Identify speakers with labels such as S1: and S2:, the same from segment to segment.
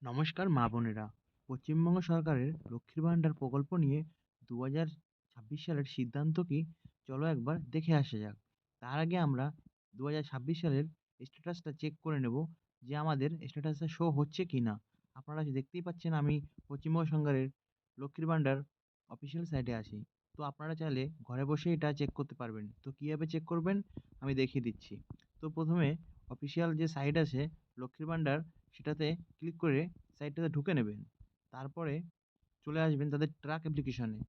S1: নমস্কার মা বোনেরা। পশ্চিমবঙ্গ সরকারের লক্ষ্মীর ভাণ্ডার প্রকল্প নিয়ে ২০২৬ সালের সিদ্ধান্ত কি? চলো একবার দেখে আসা যাক। তার আগে আমরা ২০২৬ সালের স্ট্যাটাসটা চেক করে নেব যে আমাদের স্ট্যাটাসটা শো হচ্ছে কি না। আপনারা দেখতেই পাচ্ছেন আমি পশ্চিমবঙ্গ সরকারের লক্ষ্মীর ভাণ্ডার অফিসিয়াল সাইটে আছি। তো আপনারা চাইলে ঘরে বসেই এটা চেক করতে পারবেন। তো কীভাবে চেক করবেন আমি দেখিয়ে দিচ্ছি। তো প্রথমে অফিসিয়াল যে সাইট আছে লক্ষ্মীর ভাণ্ডার, সেটাতে ক্লিক করে সাইটটাতে ঢুকে নেবেন। তারপরে চলে আসবেন তাদের ট্র্যাক অ্যাপ্লিকেশনে।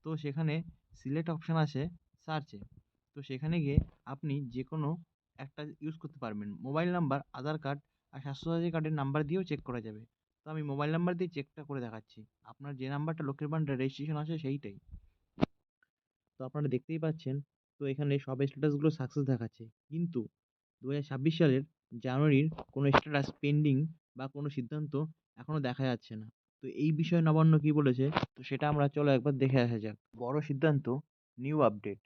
S1: তো সেখানে সিলেক্ট অপশান আছে সার্চে। তো সেখানে গিয়ে আপনি যে কোনো একটা ইউজ করতে পারবেন। মোবাইল নাম্বার, আধার কার্ড আর স্বাস্থ্যসাথী কার্ডের নাম্বার দিয়েও চেক করা যাবে। তো আমি মোবাইল নাম্বার দিয়ে চেকটা করে দেখাচ্ছি। আপনার যে নাম্বারটা লক্ষ্মীর ভাণ্ডার রেজিস্ট্রেশন আছে সেইটাই। তো আপনারা দেখতেই পাচ্ছেন, তো এখানে সব স্ট্যাটাসগুলো সাকসেস দেখাচ্ছে। কিন্তু ২০২৬ সালের জানুয়ারির কোনো স্ট্যাটাস পেন্ডিং বা কোনো সিদ্ধান্ত এখনো দেখা যাচ্ছে না। তো এই বিষয়ে নবান্ন কি বলেছে? তো সেটা আমরা চলো একবার দেখে আসা যাক। বড় সিদ্ধান্ত, new update.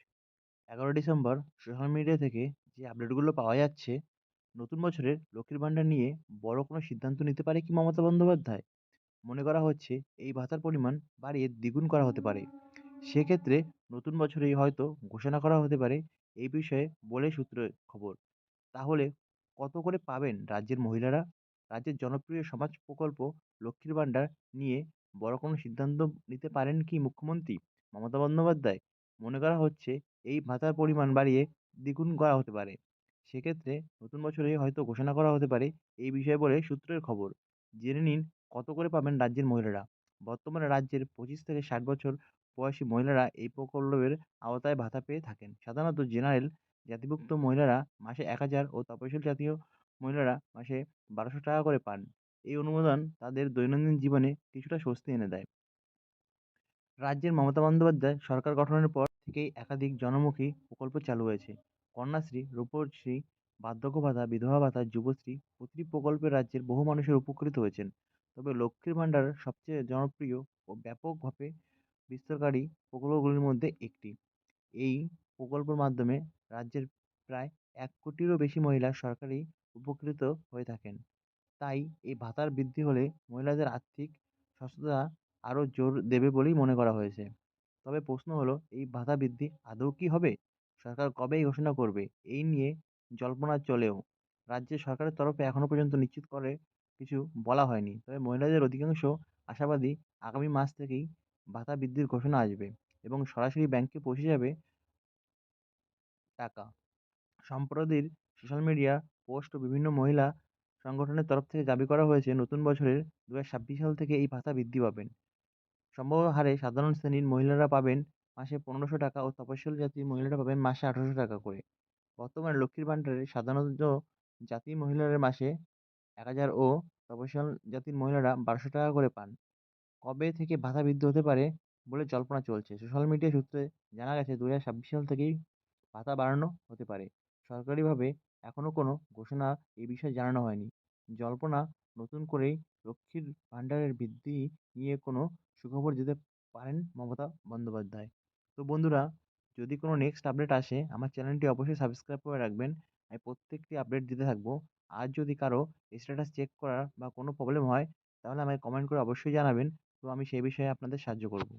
S1: ১১ December social media থেকে যে আপডেটগুলো পাওয়া যাচ্ছে, নতুন বছরের লক্ষ্মীর ভাণ্ডার নিয়ে বড় কোনো সিদ্ধান্ত নিতে পারে কি মমতা বন্দ্যোপাধ্যায়? মনে করা হচ্ছে এই ভাতার পরিমাণ বাড়িয়ে দ্বিগুণ করা হতে পারে। সেক্ষেত্রে নতুন বছরেই হয়তো ঘোষণা করা হতে পারে, এই বিষয়ে বলে সূত্রের খবর। তাহলে কত করে পাবেন রাজ্যের মহিলারা? রাজ্যের জনপ্রিয় সমাজ প্রকল্প লক্ষ্মীর ভাণ্ডার নিয়ে বড় কোনো সিদ্ধান্ত নিতে পারেন কি মুখ্যমন্ত্রী মমতা বন্দ্যোপাধ্যায়? মনে করা হচ্ছে এই ভাতার পরিমাণ বাড়িয়ে দ্বিগুণ করা হতে পারে। সেক্ষেত্রে নতুন বছরেই হয়তো ঘোষণা করা হতে পারে, এই বিষয়ে বলে সূত্রের খবর। জেনে নিন কত করে পাবেন রাজ্যের মহিলারা। বর্তমানে রাজ্যের ২৫ থেকে ৬০ বছর বয়সী মহিলারা এই প্রকল্পের আওতায় ভাতা পেয়ে থাকেন। সাধারণত জেনারেল জাতিভুক্ত মহিলারা মাসে ১,০০০ ও তপশিলি জাতীয় মহিলারা মাসে ১,২০০ টাকা করে পান। এই অনুমোদন তাদের দৈনন্দিন জীবনে কিছুটা স্বস্তি এনে দেয়। রাজ্যের মমতা বন্দ্যোপাধ্যায় সরকার গঠনের পর থেকেই একাধিক জনমুখী প্রকল্প চালু হয়েছে। কন্যাশ্রী, রূপশ্রী, বার্ধক্য ভাতা, বিধবা ভাতা, যুবশ্রী প্রতিটি প্রকল্পে রাজ্যের বহু মানুষের উপকৃত হয়েছেন। তবে লক্ষ্মীর ভাণ্ডার সবচেয়ে জনপ্রিয় ও ব্যাপকভাবে বিস্তারকারী প্রকল্পগুলির মধ্যে একটি। এই প্রকল্পের মাধ্যমে রাজ্যের প্রায় ১ কোটিরও বেশি মহিলা সরকারি উপকৃত হয়ে থাকেন। তাই এই ভাতার বৃদ্ধি হলে মহিলাদের আর্থিক সচ্ছলতা আরও জোর দেবে বলেই মনে করা হয়েছে। তবে প্রশ্ন হলো, এই ভাতা বৃদ্ধি আদৌ কি হবে? সরকার কবে এই ঘোষণা করবে? এই নিয়ে জল্পনা চলেও রাজ্য সরকারের তরফে এখনো পর্যন্ত নিশ্চিত করে কিছু বলা হয়নি। তবে মহিলাদের অধিকাংশ আশাবাদী আগামী মাস থেকেই ভাতা বৃদ্ধির ঘোষণা আসবে এবং সরাসরি ব্যাংকে পৌঁছে যাবে টাকা। সম্প্রতির সোশ্যাল মিডিয়া পোস্ট ও বিভিন্ন মহিলা সংগঠনের তরফ থেকে দাবি করা হয়েছে, নতুন বছরের ২০২৬ সাল থেকে এই ভাতা বৃদ্ধি পাবেন। সম্ভাব্য হারে সাধারণ শ্রেণীর মহিলারা পাবেন মাসে ১৫০০ টাকা ও তপশিলি জাতির মহিলারা পাবেন মাসে ১৮০০ টাকা করে। বর্তমানে লক্ষ্মীর ভাণ্ডারে সাধারণত জাতির মহিলারা মাসে ১,০০০ ও তপশিলি জাতির মহিলারা ১,২০০ টাকা করে পান। কবে থেকে ভাতা বৃদ্ধি হতে পারে বলে জল্পনা চলছে। সোশ্যাল মিডিয়া সূত্রে জানা গেছে ২০২৬ সাল থেকেই ভাতা বাড়ানো হতে পারে। সরকারিভাবে এখনো কোনো ঘোষণা এ বিষয়ে জানানো হয়নি। জল্পনা, নতুন করেই লক্ষ্মীর ভাণ্ডারের বৃদ্ধি নিয়ে কোনো সুখবর দিতে পারেন মমতা বন্দ্যোপাধ্যায়। তো বন্ধুরা, যদি কোনো নেক্সট আপডেট আসে আমার চ্যানেলটি অবশ্যই সাবস্ক্রাইব করে রাখবেন। আমি প্রত্যেকটি আপডেট দিতে থাকবো। আর যদি কারো স্ট্যাটাস চেক করার বা কোনো প্রবলেম হয় তাহলে আমাকে কমেন্ট করে অবশ্যই জানাবেন। তো আমি সেই বিষয়ে আপনাদের সাহায্য করব।